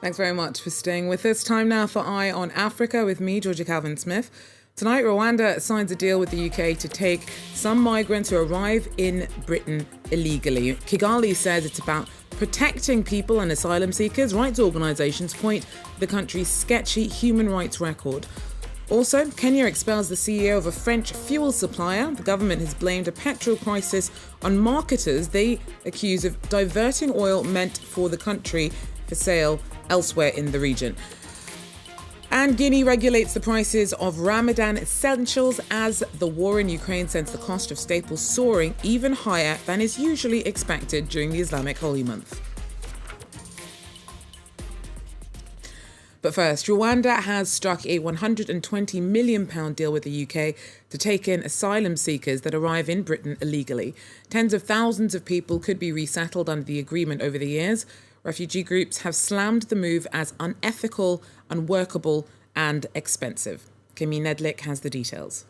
Thanks very much for staying with us. Time now for Eye on Africa with me, Georgia Calvin-Smith. Tonight, Rwanda signs a deal with the UK to take some migrants who arrive in Britain illegally. Kigali says it's about protecting people and asylum seekers. Rights organisations point to the country's sketchy human rights record. Also, Kenya expels the CEO of a French fuel supplier. The government has blamed a petrol crisis on marketers they accuse of diverting oil meant for the country for sale elsewhere in the region. And Guinea regulates the prices of Ramadan essentials as the war in Ukraine sends the cost of staples soaring even higher than is usually expected during the Islamic holy month. But first, Rwanda has struck a £120 million deal with the UK to take in asylum seekers that arrive in Britain illegally. Tens of thousands of people could be resettled under the agreement over the years. Refugee groups have slammed the move as unethical, unworkable and expensive. Kimi Nedlik has the details.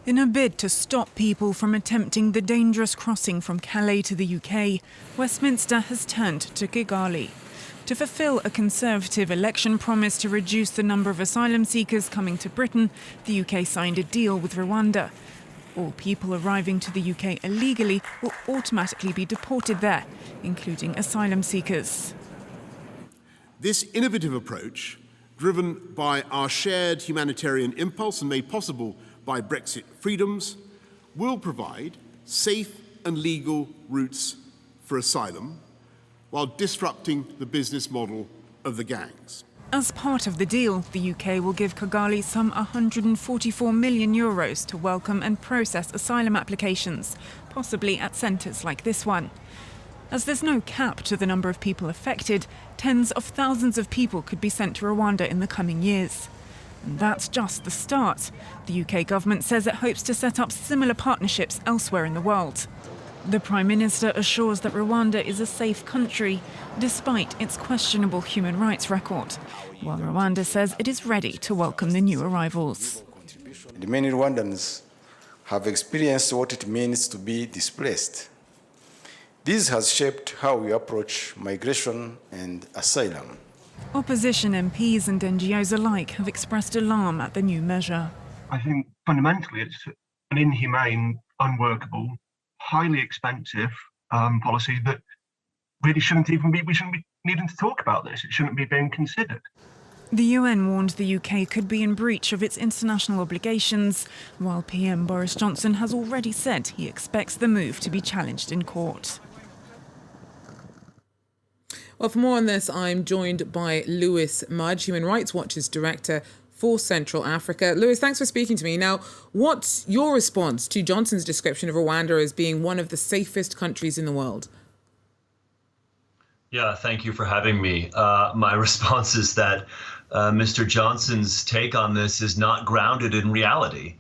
In a bid to stop people from attempting the dangerous crossing from Calais to the UK, Westminster has turned to Kigali. To fulfil a Conservative election promise to reduce the number of asylum seekers coming to Britain, the UK signed a deal with Rwanda. All people arriving to the UK illegally will automatically be deported there, including asylum seekers. This innovative approach, driven by our shared humanitarian impulse and made possible by Brexit freedoms, will provide safe and legal routes for asylum while disrupting the business model of the gangs. As part of the deal, the UK will give Kigali some €144 million to welcome and process asylum applications, possibly at centres like this one. As there's no cap to the number of people affected, tens of thousands of people could be sent to Rwanda in the coming years. And that's just the start. The UK government says it hopes to set up similar partnerships elsewhere in the world. The Prime Minister assures that Rwanda is a safe country, despite its questionable human rights record, while Rwanda says it is ready to welcome the new arrivals. Many Rwandans have experienced what it means to be displaced. This has shaped how we approach migration and asylum. Opposition MPs and NGOs alike have expressed alarm at the new measure. I think fundamentally it's an inhumane, unworkable, highly expensive policy that really we shouldn't be needing to talk about this. It shouldn't be being considered. The UN warned the UK could be in breach of its international obligations, while PM Boris Johnson has already said he expects the move to be challenged in court. Well, for more on this, I'm joined by Lewis Mudge, Human Rights Watch's director for Central Africa. Lewis, thanks for speaking to me. Now, what's your response to Johnson's description of Rwanda as being one of the safest countries in the world? Yeah, thank you for having me. My response is that Mr. Johnson's take on this is not grounded in reality.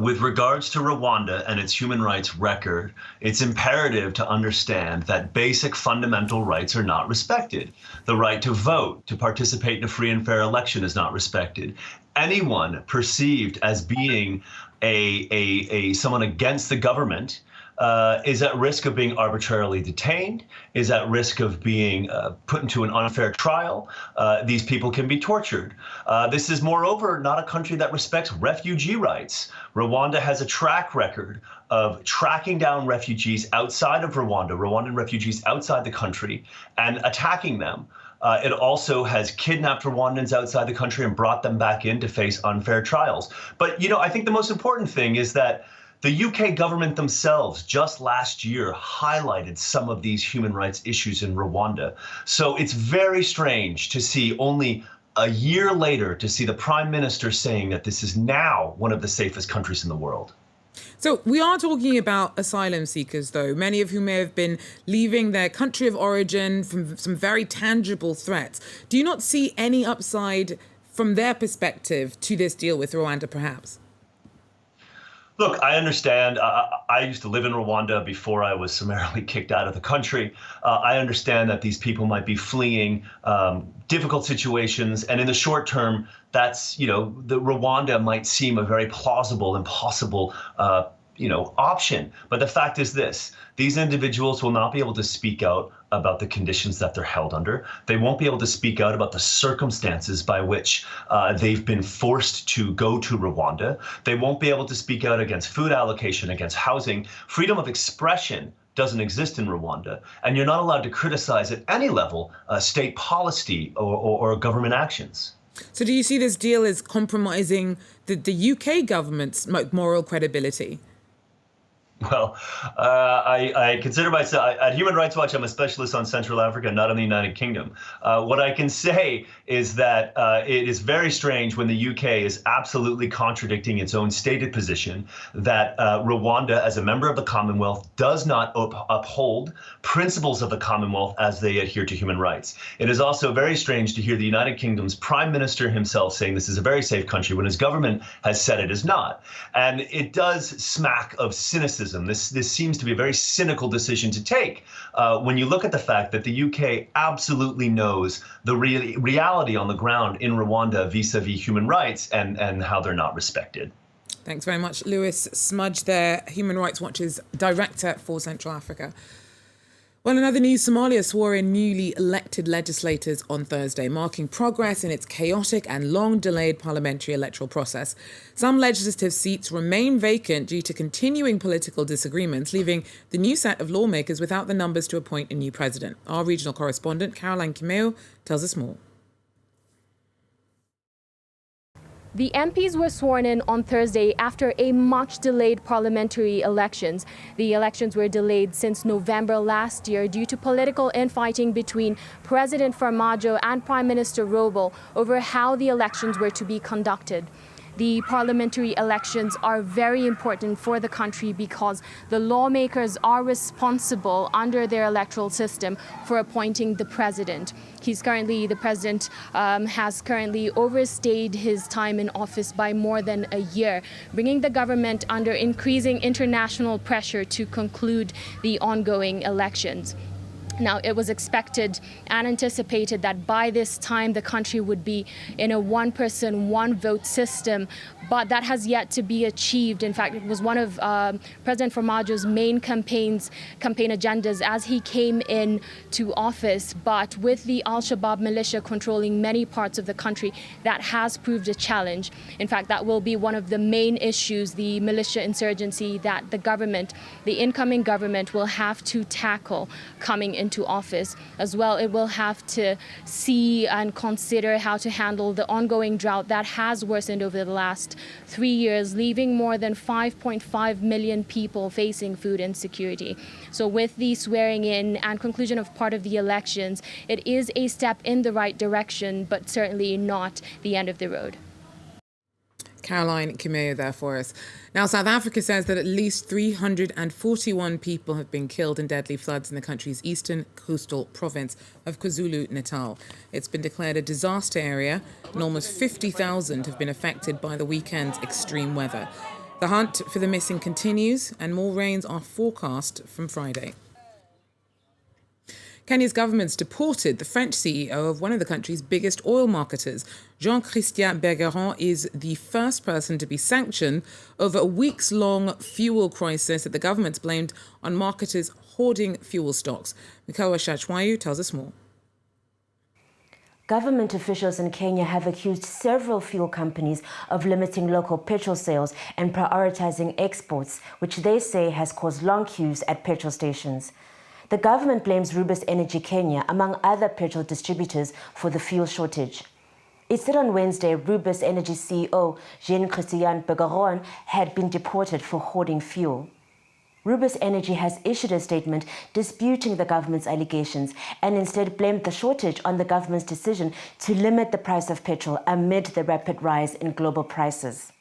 With regards to Rwanda and its human rights record, it's imperative to understand that basic fundamental rights are not respected. The right to vote, to participate in a free and fair election is not respected. Anyone perceived as being someone against the government is at risk of being arbitrarily detained, is at risk of being put into an unfair trial. These people can be tortured. This is, moreover, not a country that respects refugee rights. Rwanda has a track record of tracking down refugees outside of Rwanda, Rwandan refugees outside the country, and attacking them. It also has kidnapped Rwandans outside the country and brought them back in to face unfair trials. But, I think the most important thing is that the UK government themselves just last year highlighted some of these human rights issues in Rwanda. So it's very strange to see only a year later to see the Prime Minister saying that this is now one of the safest countries in the world. So we are talking about asylum seekers, though, many of whom may have been leaving their country of origin from some very tangible threats. Do you not see any upside from their perspective to this deal with Rwanda, perhaps? Look, I understand. I used to live in Rwanda before I was summarily kicked out of the country. I understand that these people might be fleeing difficult situations. And in the short term, that's, the Rwanda might seem a very plausible and possible, option. But the fact is this: these individuals will not be able to speak out about the conditions that they're held under. They won't be able to speak out about the circumstances by which they've been forced to go to Rwanda. They won't be able to speak out against food allocation, against housing. Freedom of expression doesn't exist in Rwanda, and you're not allowed to criticize at any level state policy or government actions. So do you see this deal as compromising the UK government's moral credibility? Well, I consider myself, at Human Rights Watch, I'm a specialist on Central Africa, not on the United Kingdom. What I can say is that it is very strange when the UK is absolutely contradicting its own stated position that Rwanda, as a member of the Commonwealth, does not uphold principles of the Commonwealth as they adhere to human rights. It is also very strange to hear the United Kingdom's Prime Minister himself saying this is a very safe country when his government has said it is not. And it does smack of cynicism. This seems to be a very cynical decision to take when you look at the fact that the UK absolutely knows the reality on the ground in Rwanda vis-a-vis human rights and how they're not respected. Thanks very much, Lewis Smudge there, Human Rights Watch's director for Central Africa. Well, in other news, Somalia swore in newly elected legislators on Thursday, marking progress in its chaotic and long-delayed parliamentary electoral process. Some legislative seats remain vacant due to continuing political disagreements, leaving the new set of lawmakers without the numbers to appoint a new president. Our regional correspondent, Caroline Kimeo, tells us more. The MPs were sworn in on Thursday after a much-delayed parliamentary elections. The elections were delayed since November last year due to political infighting between President Farmajo and Prime Minister Robo over how the elections were to be conducted. The parliamentary elections are very important for the country because the lawmakers are responsible under their electoral system for appointing the president. The president has currently overstayed his time in office by more than a year, bringing the government under increasing international pressure to conclude the ongoing elections. Now, it was expected and anticipated that by this time the country would be in a one-person, one-vote system, but that has yet to be achieved. In fact, it was one of President Farmajo's main campaign agendas as he came into office. But with the Al-Shabaab militia controlling many parts of the country, that has proved a challenge. In fact, that will be one of the main issues, the militia insurgency, that the incoming government will have to tackle coming into office. As well, it will have to see and consider how to handle the ongoing drought that has worsened over the last 3 years, leaving more than 5.5 million people facing food insecurity. So with the swearing in and conclusion of part of the elections, it is a step in the right direction, but certainly not the end of the road. Caroline Kimeo there for us. Now, South Africa says that at least 341 people have been killed in deadly floods in the country's eastern coastal province of KwaZulu-Natal. It's been declared a disaster area, and almost 50,000 have been affected by the weekend's extreme weather. The hunt for the missing continues, and more rains are forecast from Friday. Kenya's government's deported the French CEO of one of the country's biggest oil marketers. Jean-Christian Bergeron is the first person to be sanctioned over a weeks-long fuel crisis that the government's blamed on marketers hoarding fuel stocks. Mikawa Shachwayu tells us more. Government officials in Kenya have accused several fuel companies of limiting local petrol sales and prioritizing exports, which they say has caused long queues at petrol stations. The government blames Rubis Energy Kenya, among other petrol distributors, for the fuel shortage. It said on Wednesday Rubis Energy CEO Jean-Christian Bergeron had been deported for hoarding fuel. Rubis Energy has issued a statement disputing the government's allegations and instead blamed the shortage on the government's decision to limit the price of petrol amid the rapid rise in global prices.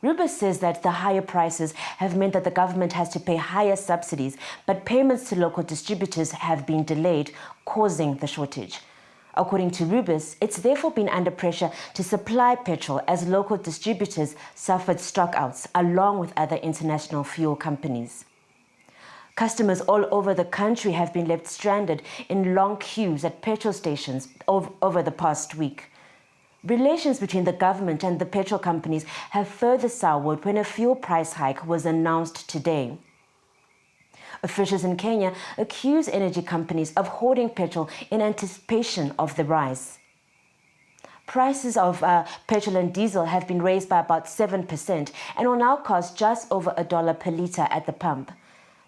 Rubis says that the higher prices have meant that the government has to pay higher subsidies, but payments to local distributors have been delayed, causing the shortage. According to Rubis, it's therefore been under pressure to supply petrol as local distributors suffered stockouts along with other international fuel companies. Customers all over the country have been left stranded in long queues at petrol stations over the past week. Relations between the government and the petrol companies have further soured when a fuel price hike was announced today. Officials in Kenya accuse energy companies of hoarding petrol in anticipation of the rise. Prices of petrol and diesel have been raised by about 7% and will now cost just over $1 per litre at the pump.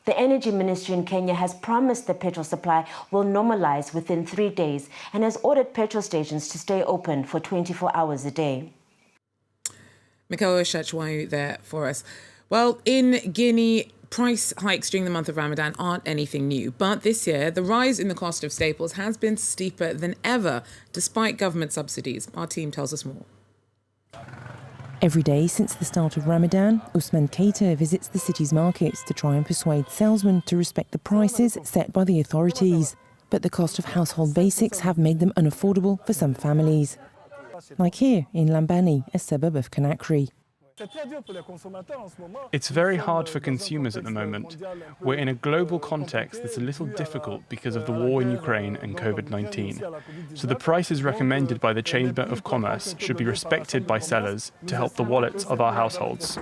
The Energy Ministry in Kenya has promised the petrol supply will normalize within 3 days and has ordered petrol stations to stay open for 24 hours a day. Mikael Shachwayu there for us. Well, in Guinea, price hikes during the month of Ramadan aren't anything new. But this year, the rise in the cost of staples has been steeper than ever, despite government subsidies. Our team tells us more. Every day since the start of Ramadan, Usman Keita visits the city's markets to try and persuade salesmen to respect the prices set by the authorities. But the cost of household basics have made them unaffordable for some families. Like here in Lambani, a suburb of Conakry. It's very hard for consumers at the moment. We're in a global context that's a little difficult because of the war in Ukraine and COVID-19. So the prices recommended by the Chamber of Commerce should be respected by sellers to help the wallets of our households.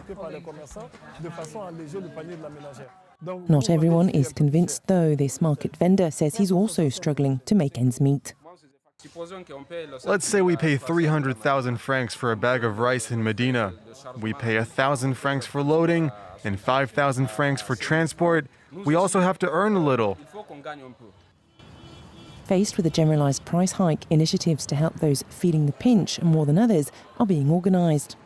Not everyone is convinced, though. This market vendor says he's also struggling to make ends meet. Let's say we pay 300,000 francs for a bag of rice in Medina. We pay 1,000 francs for loading and 5,000 francs for transport. We also have to earn a little. Faced with a generalised price hike, initiatives to help those feeling the pinch more than others are being organised.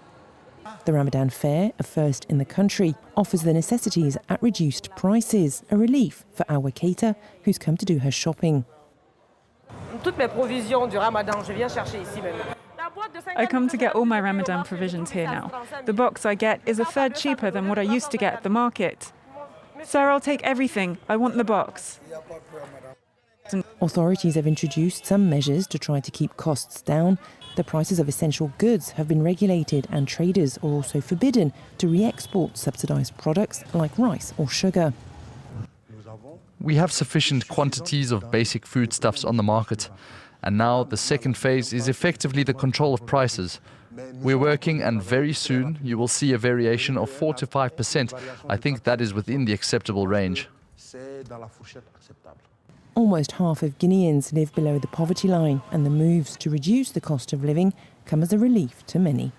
The Ramadan Fair, a first in the country, offers the necessities at reduced prices, a relief for Awa Keita, who's come to do her shopping. I come to get all my Ramadan provisions here now. The box I get is a third cheaper than what I used to get at the market. Sir, I'll take everything. I want the box. Authorities have introduced some measures to try to keep costs down. The prices of essential goods have been regulated and traders are also forbidden to re-export subsidised products like rice or sugar. We have sufficient quantities of basic foodstuffs on the market. And now the second phase is effectively the control of prices. We're working, and very soon you will see a variation of 4 to 5%. I think that is within the acceptable range. Almost half of Guineans live below the poverty line, and the moves to reduce the cost of living come as a relief to many.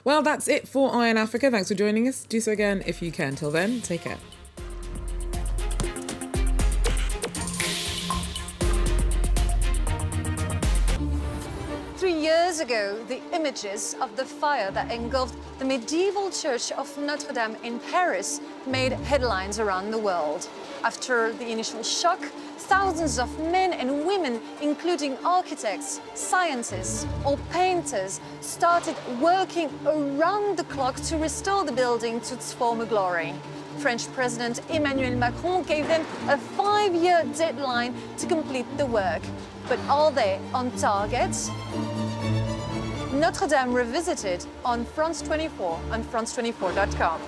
Well, that's it for Eye on Africa. Thanks for joining us. Do so again if you can. Till then, take care. Years ago, the images of the fire that engulfed the medieval church of Notre in Paris made headlines around the world. After the initial shock, thousands of men and women, including architects, scientists, or painters, started working around the clock to restore the building to its former glory. French President Emmanuel Macron gave them a 5-year deadline to complete the work. But are they on target? Notre Dame Revisited on France 24 and France24.com.